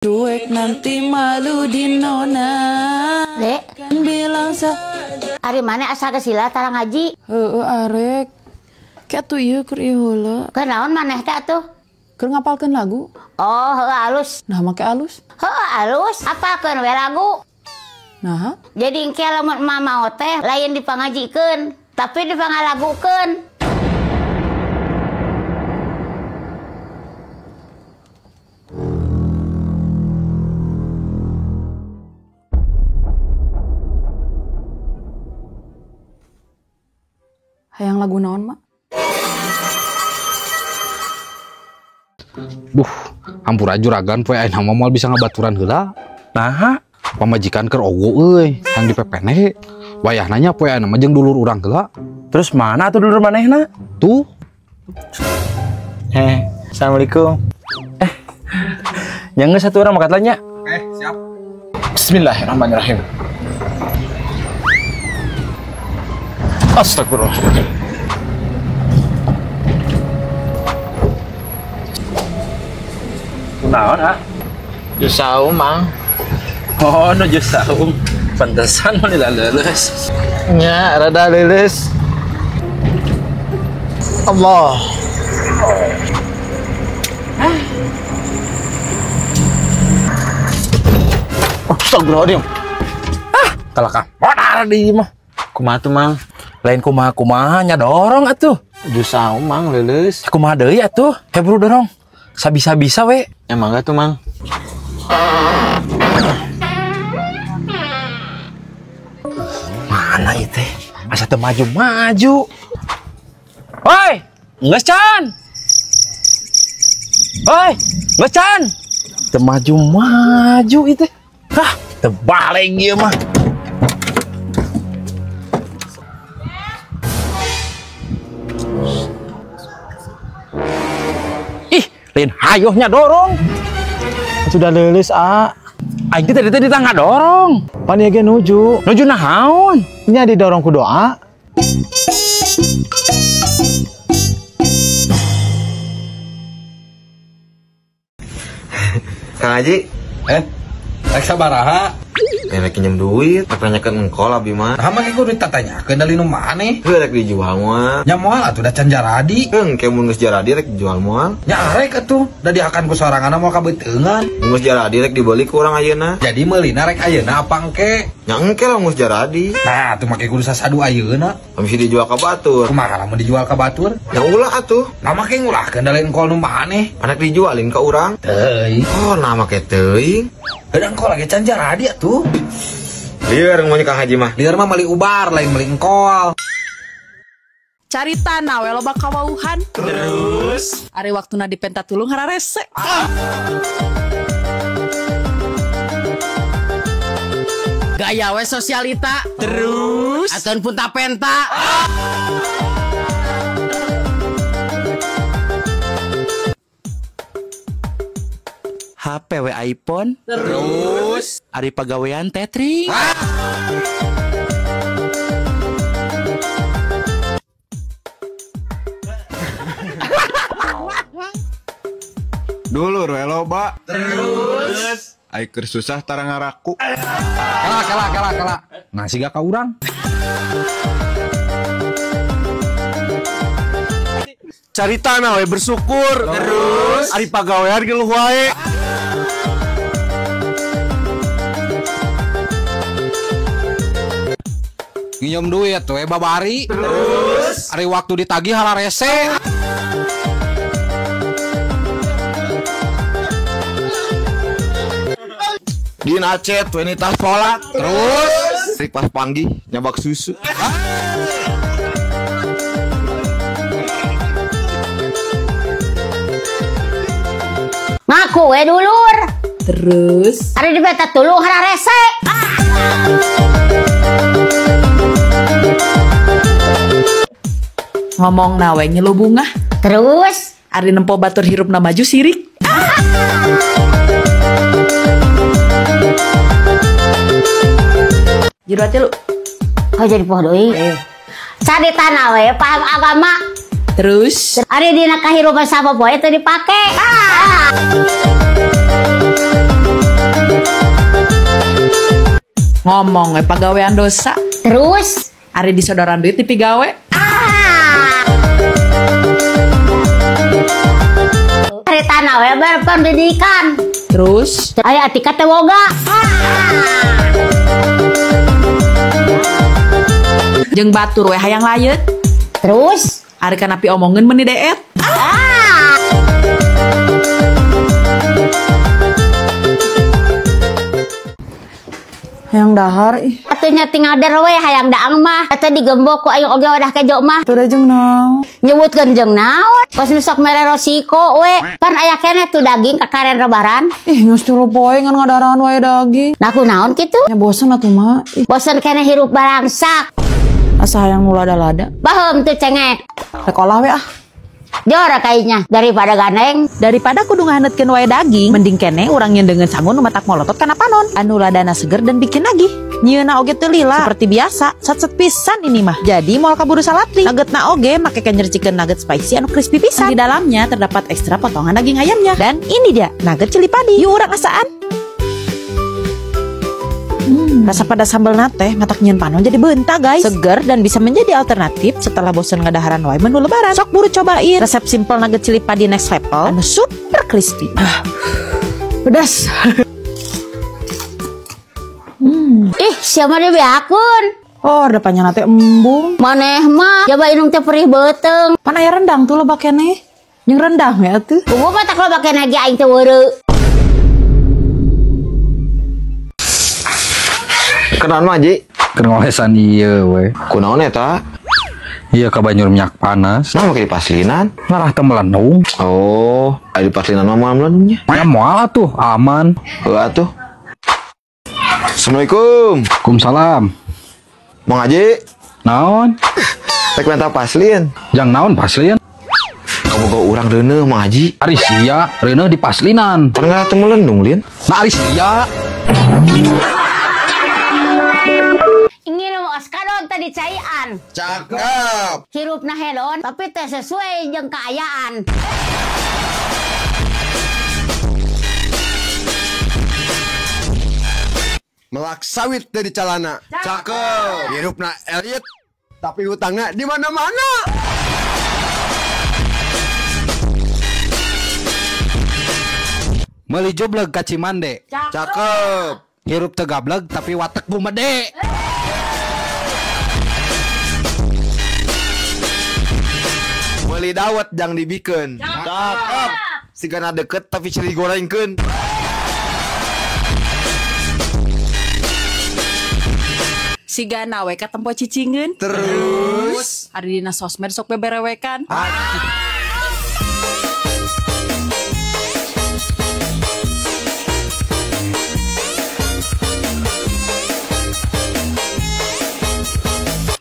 Cuek nanti malu di nona. Dek, Kan bilang ari mana asa gesila tarang ngaji? arek. Kayak tuh ieu keur ieu heula. Keur naon maneh teh atuh? Keur ngapalkeun lagu. Oh, heueuh alus. Nah make alus. Heueuh alus, apalkeun we lagu? Nah, Jadi engke lamun emak mau teh lain dipangajikeun, tapi dipangalagukeun. hayang lagu naon, Mak? Hampura juragan poe ayeuna mah moal bisa ngabaturan heula. Nah, pamajikan keur ogo euy, yang dipepene. Wayahna nya poe ayeuna mah jeung dulur urang heula. Terus mana tuh dulur manehna? Tuh, Assalamualaikum. Yang satu orang makat lainnya. siap. Bismillahirrahmanirrahim. Astagfirullah. Naon, ha? Jus saum, Mang. Oh, no jus saum. Pantesan mah lila leuleus. Nya, rada leuleus. Allah. Astagfirullahaladzim. Kalakah. Modar di mah. Kumaha tuh, Mang? Lain kumaha nya dorong atuh. Jus saum, Mang, leuleus. Kumaha deui atuh? Hebru dorong. Sabisa-bisa we. Emang gak tuh, Mang? Mana itu? Asa teu maju-maju. Hoi, geus can. Hoi, geus can. Teu maju-maju itu. Hah, teu balik ieu mah. Ih, lain hayohnya dorong. Sudah leuleus, A. Aing teh tadi tangga dorong. Pan ieu ge nuju. Nuju naon? Nya didorong ku doa. Kang Haji, Rek sabaraha? rek pinjam duit, rek nanyakeun engkol abi mah. Nah, make kudu ditanyakeun dari nu maneh. Heuh rek dijual moal. Nya moal atuh da can jaradi. Engke mun geus jaradi rek dijual moal. Nya arek atuh da diakan ku soranganna moal kabeuteungan. Mun geus jaradi rek dibeli ku urang ayeuna. Jadi meulina rek ayeuna apa engke? Nya engke lah mun geus jaradi. Nah, atuh make kudu sasadu ayeuna. Mesti dijual ka batur. Kumaha lamun dijual ka batur? Nya ulah atuh. Nah, make ngulahkeun da lain engkol nu maneh. Anak dijualin ka urang. Teuing. Oh, nah make teuing. Heuh engkol lagi can jaradi atuh. Lieur ngomongnya Kang Haji mah. Lieur mah meuli ubar lain meuli engkol. Carita nawe loba kawauhan. Terus ari waktuna di pentatulung hararese. Gaya we sosialita. Terus aton punta penta. HP we iPhone. Terus ari pagawean tethering. Dulur we loba. Terus ai keur susah tara ngaraku. Kala. Nah, siga ka urang. Carita na we bersyukur. Terus ari pagawean geuleuh wae. Nginjem duit we babari. Terus ari waktu ditagih hararese. Dina chat we tas polak. Terus rik pas panggih nyabak susu. Ngaku we dulur. Terus Ari di pentatulung hararese. ngomong nawe ngilu bunga. Terus Ari nempo batur hirupna maju sirik. Jero atuh lu. oh jadi poho deui. Carita nawe paham agama. Terus Ari dina kahirupan sapopoe teu dipake. Ngomong we pagawean dosa. Terus Ari disodoran duit di pigawe. hari tanah we berpendidikan. Terus Aya atika teh woga. jeung batur we hayang layet. Terus Ari kanapi omongeun meuni deet. Hayang dahar ih. atunya tinggal derwe hayang daang mah. Eta digembok ku aing oge wadah kejo mah. Teu jeung naon. Nyebutkeun jeung naon? Pas sok mere resiko we. Pan aya keneh tuh daging ka karen rebaran. Ih geus 3 poe ngan ngadarahan wae daging. Nah ku naon kitu? Ya bosen atuh mah. Ih, Bosen keneh hirup barangsak. asa hayang nu lada-lada. Baheum tuh cengek. Sekolah we ah. Jora kayaknya daripada gandeng. Daripada kudu ngahanetkeun wae daging, mending kene urang nyeundeungeun sangun nu matak molotot kana panon. Anu ladana seger dan bikin lagi. Nyieuna oge teu lila. Seperti biasa, satset pisan ini mah. Jadi moal kaburu salatri. Nuggetna oge make nyericikeun nugget spicy anu crispy pisan. Di dalamnya terdapat ekstra potongan daging ayamnya. Dan ini dia, nugget cili padi. Yuk urang asaan. Rasa pada sambal nate matak nyieun panon jadi beunta guys. Seger dan bisa menjadi alternatif setelah bosan ngadaharan wae menu lebaran. Sok buru cobain resep simple nugget cili padi next level anu super crispy. Pedas. Ih, siapa dia beakun? Oh, depannya nate embung. Maneh mah coba inung teh perih beuteng. Pan aya rendang tuh lebak keneh. Jeung rendang ya tuh. Kumaha mah tak lobakeun lagi aing teh weureu. Kenaon mah Ji? Kengolesan ieu we. Kunaon eta? Iya ka banjur minyak panas. Nah make dipaslinan. Ngarah teu melenung. Oh, aya dipaslinan mah moal melenungnya. Ya moal atuh aman. Heuh atuh. Assalamualaikum. Waalaikumsalam. Mang Haji, Naon? rek minta paslin. Jang naon paslin? Kamu go urang reuneuh Mang Haji. Ari sia, reuneuh di paslinan. Pan ngalah teu melendung, Lin. Nah ari sia. Ingin mau oskadon tadi caian. Cakep. Hirupna hedon tapi teh sesuai jeung kaayaan. Melak sawit dari calana. Cakep. Hirupna elit, tapi hutangnya di mana-mana. Meuli jobleg ka Cimande. Cakep. Hirup teu gableg tapi watek bumede. Meuli dawet jang dibikeun. Cakep. Sigana deket tapi ciri gorengkeun. Sigana we ka tempo cicingeun. Terus Ari dina sosmed sok beberewekan.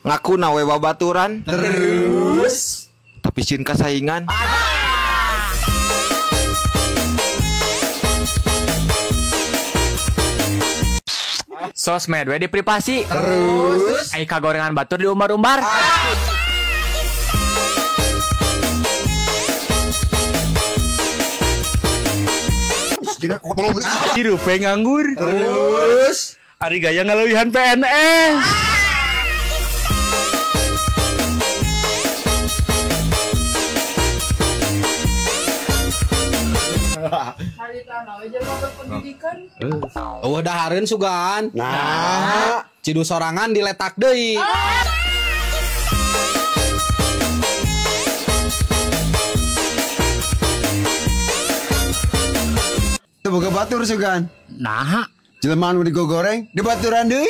ngaku nawe babaturan. Terus tapi sin kasaingan. Sosmed we di privasi. Terus ai kagorengan batur di umbar-umbar. Hirupe nganggur. Terus Ari gaya ngalewihan PNS. Oh dahareun sugan. Nah, cidu sorangan diletak deui. boga batur sugan. Nah, Jelema anu digogoreng di baturan deui.